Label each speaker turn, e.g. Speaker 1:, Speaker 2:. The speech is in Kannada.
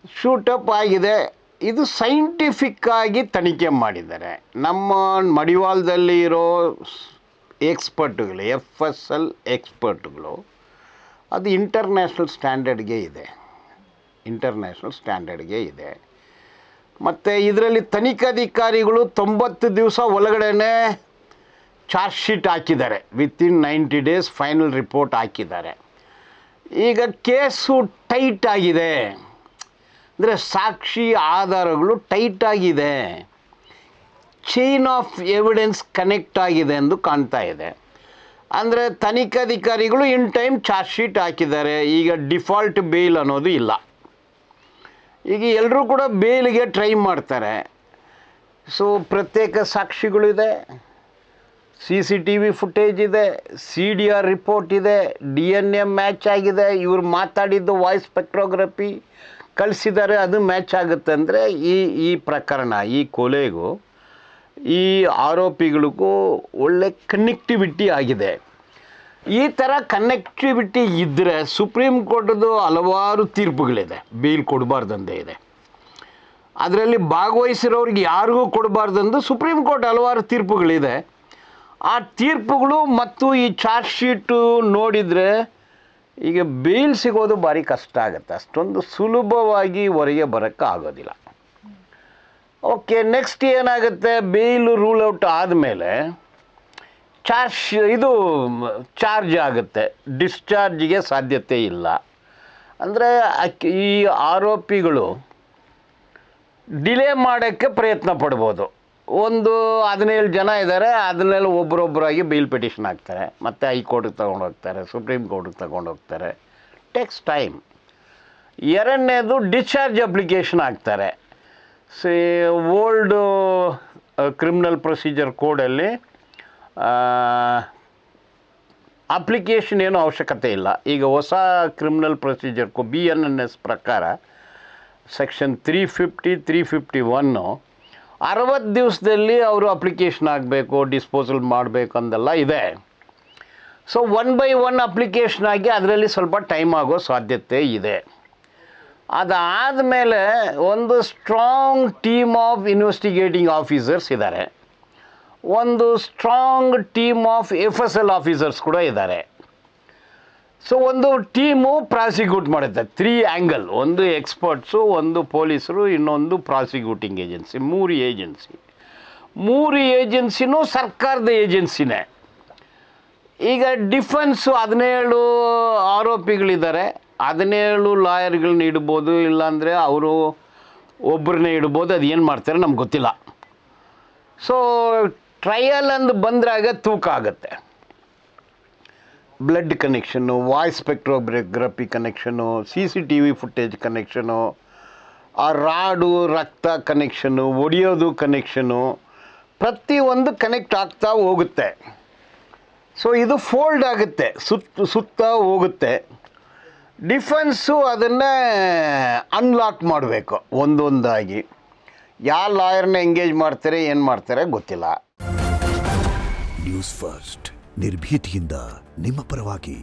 Speaker 1: ಶೂಟಪ್ ಆಗಿದೆ. ಇದು ಸೈಂಟಿಫಿಕ್ಕಾಗಿ ತನಿಖೆ ಮಾಡಿದ್ದಾರೆ. ನಮ್ಮ ಮಡಿವಾಳದಲ್ಲಿ ಇರೋ ಎಕ್ಸ್ಪರ್ಟ್ಗಳು, FSL ಎಕ್ಸ್ಪರ್ಟ್ಗಳು, ಅದು ಇಂಟರ್ನ್ಯಾಷನಲ್ ಸ್ಟ್ಯಾಂಡರ್ಡ್ಗೆ ಇದೆ. ಮತ್ತು ಇದರಲ್ಲಿ ತನಿಖಾಧಿಕಾರಿಗಳು 90 ದಿವಸ ಒಳಗಡೆ ಚಾರ್ಜ್ ಶೀಟ್ ಹಾಕಿದ್ದಾರೆ. ವಿತಿನ್ 90 ಡೇಸ್ ಫೈನಲ್ ರಿಪೋರ್ಟ್ ಹಾಕಿದ್ದಾರೆ. ಈಗ ಕೇಸು ಟೈಟ್ ಆಗಿದೆ, ಅಂದರೆ ಸಾಕ್ಷಿ ಆಧಾರಗಳು ಟೈಟ್ ಆಗಿದೆ, ಚೈನ್ ಆಫ್ ಎವಿಡೆನ್ಸ್ ಕನೆಕ್ಟ್ ಆಗಿದೆ ಎಂದು ಕಾಣ್ತಾ ಇದೆ. ಅಂದರೆ ತನಿಖಾಧಿಕಾರಿಗಳು ಇನ್ ಟೈಮ್ ಚಾರ್ಜ್ ಶೀಟ್ ಹಾಕಿದ್ದಾರೆ. ಈಗ ಡಿಫಾಲ್ಟ್ ಬೇಲ್ ಅನ್ನೋದು ಇಲ್ಲ. ಈಗ ಎಲ್ಲರೂ ಕೂಡ ಬೇಲಿಗೆ ಟ್ರೈ ಮಾಡ್ತಾರೆ. ಸೊ ಪ್ರತ್ಯೇಕ ಸಾಕ್ಷಿಗಳಿದೆ, CCTV ಫುಟೇಜ್ ಇದೆ, CDR ರಿಪೋರ್ಟ್ ಇದೆ, DNA ಮ್ಯಾಚ್ ಆಗಿದೆ, ಇವ್ರು ಮಾತಾಡಿದ್ದು ವಾಯ್ಸ್ ಸ್ಪೆಕ್ಟ್ರೋಗ್ರಫಿ ಕಳಿಸಿದ್ದಾರೆ, ಅದು ಮ್ಯಾಚ್ ಆಗುತ್ತೆ. ಅಂದರೆ ಈ ಪ್ರಕರಣ, ಈ ಕೊಲೆಗೂ ಈ ಆರೋಪಿಗಳಿಗೂ ಒಳ್ಳೆ ಕನೆಕ್ಟಿವಿಟಿ ಆಗಿದೆ. ಈ ಥರ ಕನೆಕ್ಟಿವಿಟಿ ಇದ್ದರೆ ಸುಪ್ರೀಂ ಕೋರ್ಟ್ದು ಹಲವಾರು ತೀರ್ಪುಗಳಿದೆ, ಬೇಲ್ ಕೊಡಬಾರ್ದಂದೇ ಇದೆ. ಅದರಲ್ಲಿ ಭಾಗವಹಿಸಿರೋರಿಗೆ ಯಾರಿಗೂ ಕೊಡಬಾರ್ದಂದು ಸುಪ್ರೀಂ ಕೋರ್ಟ್ ಹಲವಾರು ತೀರ್ಪುಗಳಿದೆ. ಆ ತೀರ್ಪುಗಳು ಮತ್ತು ಈ ಚಾರ್ಜ್ ಶೀಟು ನೋಡಿದರೆ ಈಗ ಬೇಲ್ ಸಿಗೋದು ಭಾರಿ ಕಷ್ಟ ಆಗುತ್ತೆ. ಅಷ್ಟೊಂದು ಸುಲಭವಾಗಿ ಹೊರಗೆ ಬರೋಕ್ಕೆ ಆಗೋದಿಲ್ಲ. ಓಕೆ, ನೆಕ್ಸ್ಟ್ ಏನಾಗುತ್ತೆ, ಬೇಲ್ ರೂಲ್ ಔಟ್ ಆದಮೇಲೆ ಚಾರ್ಜ್ ಆಗುತ್ತೆ. ಡಿಸ್ಚಾರ್ಜಿಗೆ ಸಾಧ್ಯತೆ ಇಲ್ಲ. ಅಂದರೆ ಈ ಆರೋಪಿಗಳು ಡಿಲೇ ಮಾಡೋಕ್ಕೆ ಪ್ರಯತ್ನ ಪಡ್ಬೋದು. ಒಂದು 17 ಜನ ಇದ್ದಾರೆ, ಅದನ್ನೆಲ್ಲ ಒಬ್ಬರೊಬ್ಬರಾಗಿ ಬೇಲ್ ಪಿಟಿಷನ್ ಹಾಕ್ತಾರೆ, ಮತ್ತು ಹೈಕೋರ್ಟಿಗೆ ತೊಗೊಂಡೋಗ್ತಾರೆ, ಸುಪ್ರೀಂ ಕೋರ್ಟಿಗೆ ತೊಗೊಂಡೋಗ್ತಾರೆ, ಟೇಕ್ಸ್ ಟೈಮ್. ಎರಡನೇದು ಡಿಸ್ಚಾರ್ಜ್ ಅಪ್ಲಿಕೇಶನ್ ಹಾಕ್ತಾರೆ. ಓಲ್ಡು ಕ್ರಿಮಿನಲ್ ಪ್ರೊಸೀಜರ್ ಕೋಡಲ್ಲಿ ಅಪ್ಲಿಕೇಶನ್ ಏನೂ ಅವಶ್ಯಕತೆ ಇಲ್ಲ. ಈಗ ಹೊಸ ಕ್ರಿಮಿನಲ್ ಪ್ರೊಸೀಜರ್ BNNS ಪ್ರಕಾರ ಸೆಕ್ಷನ್ 350, 351 60 ದಿವಸದಲ್ಲಿ ಅವರು ಅಪ್ಲಿಕೇಶನ್ ಆಗಬೇಕು, ಡಿಸ್ಪೋಸಲ್ ಮಾಡಬೇಕು ಅಂದೆಲ್ಲ ಇದೆ. ಸೊ 1 by 1 ಅಪ್ಲಿಕೇಶನ್ ಆಗಿ ಅದರಲ್ಲಿ ಸ್ವಲ್ಪ ಟೈಮ್ ಆಗೋ ಸಾಧ್ಯತೆ ಇದೆ. ಅದಾದಮೇಲೆ ಒಂದು strong team of investigating officers ಇದ್ದಾರೆ, ಒಂದು strong team of FSL officers ಕೂಡ ಇದ್ದಾರೆ. ಸೊ ಒಂದು ಟೀಮು ಪ್ರಾಸಿಕ್ಯೂಟ್ ಮಾಡುತ್ತೆ. 3 ಆ್ಯಂಗಲ್, ಒಂದು ಎಕ್ಸ್ಪರ್ಟ್ಸು, ಒಂದು ಪೊಲೀಸರು, ಇನ್ನೊಂದು ಪ್ರಾಸಿಕ್ಯೂಟಿಂಗ್ ಏಜೆನ್ಸಿ. 3 ಏಜೆನ್ಸಿನೂ ಸರ್ಕಾರದ ಏಜೆನ್ಸಿನೇ. ಈಗ ಡಿಫೆನ್ಸು 17 ಆರೋಪಿಗಳಿದ್ದಾರೆ, 17 ಲಾಯರ್ಗಳನ್ನ ಇಡ್ಬೋದು, ಇಲ್ಲಾಂದರೆ ಅವರು ಒಬ್ಬರನ್ನೇ ಇಡ್ಬೋದು. ಅದು ಏನು ಮಾಡ್ತಾರೆ ನಮ್ಗೆ ಗೊತ್ತಿಲ್ಲ. ಸೊ ಟ್ರಯಲ್ ಅಂದು ಬಂದ್ರಾಗ ತೂಕ ಆಗುತ್ತೆ. Blood connection, voice spectrography connection, CCTV footage connection, ಆ ರಾಡು ರಕ್ತ ಕನೆಕ್ಷನ್ನು, ಒಡೆಯೋದು ಕನೆಕ್ಷನ್ನು, ಪ್ರತಿಯೊಂದು ಕನೆಕ್ಟ್ ಆಗ್ತಾ ಹೋಗುತ್ತೆ. ಸೊ ಇದು ಫೋಲ್ಡ್ ಆಗುತ್ತೆ, ಸುತ್ತ ಹೋಗುತ್ತೆ. ಡಿಫೆನ್ಸು ಅದನ್ನು ಅನ್ಲಾಕ್ ಮಾಡಬೇಕು ಒಂದೊಂದಾಗಿ. ಯಾವ ಲಾಯರ್ನ ಎಂಗೇಜ್ ಮಾಡ್ತಾರೆ, ಏನು ಮಾಡ್ತಾರೆ ಗೊತ್ತಿಲ್ಲ.
Speaker 2: ನ್ಯೂಸ್ ಫಸ್ಟ್, ನಿರ್ಭೀತಿಯಿಂದ ನಿಮ್ಮ ಪರವಾಗಿ.